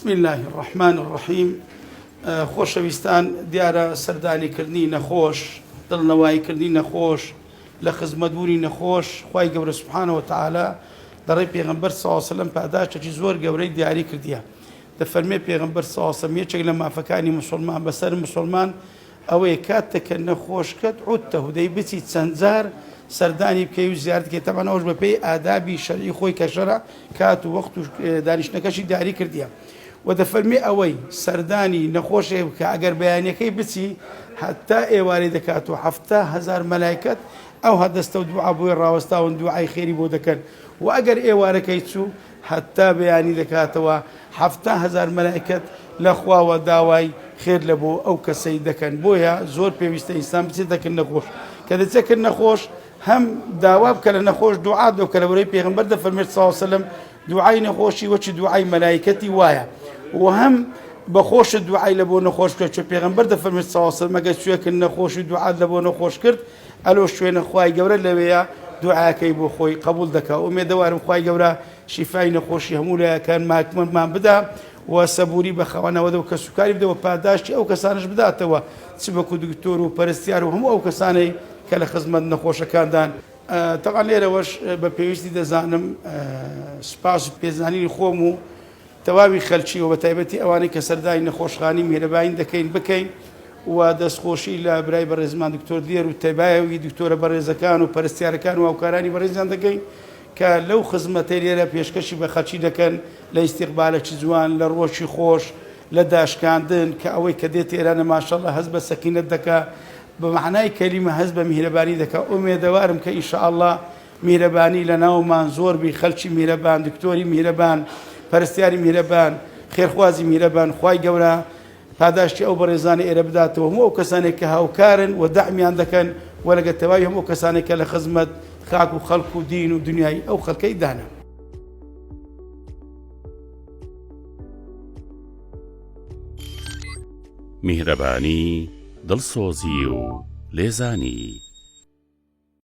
بسم الله الرحمن الرحيم. خۆشەویستان، دیارە سەردانیکردنی نەخۆش، دڵنەواییکردنی نەخۆش لە خزمەتبوونی نەخۆش خوای گەورە سوبحانەوە وتعالە دەڕێی پێغەمبەر صلی الله علیه و سلم پاداشێکی زۆر گەورەی دیاری کردیە. دەفەرمێ پێغەمبەر صلی الله علیه و سلم یەکێک لە مافەکانی مسلمان بەسەر مسلمان ئەوەیە کاتێککە نەخۆشکەت عودتەه دەی بچیت چەند جار سەردانی بکەی و زیارت بکەیت. تەبەن ئەوەش بەپێی ئادابی شەرعی خۆی کە شەرع کات و وەخت و دانیشتنەکەشی دیاری کردیە. ودەفەرمی ئەوەی سەردانی نەخۆشێ بکە ئەگەر بەیانیەکەی بچی هەتا ئێوارەی دەکات و 7,000 مەلایکەت ئەو هەدەستە و دوعا بۆی ڕاوەستاون دوعای خێری بۆ دەکەن و ئەگەر ئێوارەکەی چوو هەتا بەیانی دەکاتەوە 7,000 مەلایکەت لە خواوە داوای خێر لە بۆ ئەو کەسەی دەکەن. بۆیە زۆر پێویستە ئینسان بچێت دەکەن نەخۆش، کە دەچێتکرد نەخۆش هەم داوا بکە لە نەخۆش دوعا بکە لە بەرەی پێغەمبەر دەفەرمێت صلی الله علیه و سلم دوعای نەخۆشی وەکی دوعای مەلایکەتی وایە و هەم بەخۆش دوعای لە بۆ نەخۆش بکە چۆن پێغەمبەر دەفەرمێت صلی الله علیه و سلم ئەگەر شوێکن نەخۆشی دوعات لە بۆ نەخۆش کرد ئەلۆ شوێنە خوای گەورە لەوەیە دوعاکەی بۆ خۆی قبول دەکا. ئومێدەوارم خوای گەورە شیفای نەخۆشی هەموو لایەکان ماکمەمان بدا و سەبووری بە خەوانەوە و کە سوکاری بدەوە پاداشتی ئەو کەسانش بداتەوە چ بەکو دکتۆر و پەرستیار و هەموو ئەو کەسانەی کە لە خزمەت نەخۆشەکاندان. تەقان لێرەوەش بە پێویستی دەزانم سپاس و پێزانینی خۆم و تەواوی خەلکی و بە تایبەتی ئەوانەی کە سەردانی نەخۆشخانی میهرەبانی دەکەین بکەین و دەستخۆشی لە برای بەڕێزمان دکتۆر دێر و تەبایەوی دکتۆرە بەڕێزەکان و پەرستیارەکان و هاوکارانی بەڕێزیان دەکەین کە لەو خزمەتەی لێرە پێشکەشی بە خەلکی دەکەن لە ئیستیقبالێکی جوان، لە ڕۆژی خۆش، لە داشکاندن کە ئەوەی کە دێت ئێرانە ماشەڵڵا هەست بە سەکینەت دەکا، بە معنای کەلیمە هەست بە میهرەبانی دەکا. ئومێدەوارم کە ئینشاءالله میهرەبانی لە ناومان زۆر بی، خەلکی میهرەبان، دکتۆری میهرەبان، پەرستیاری میهرەبان، خێرخوازی میهرەبان خوای گەورە پاداشتی ئەو بەڕێزانە ئێرە بداتەوە هەموو ئەو کەسانێک کە هاوکارن و دەعمیان دەکەن و لەگە تەواوی هەموو کەسانێک کە لە خزمەت خاک و خەڵک و دین و دنیای ئەو خەڵکەی دانا. میهرەبانی، دڵسۆزی و لێزانی.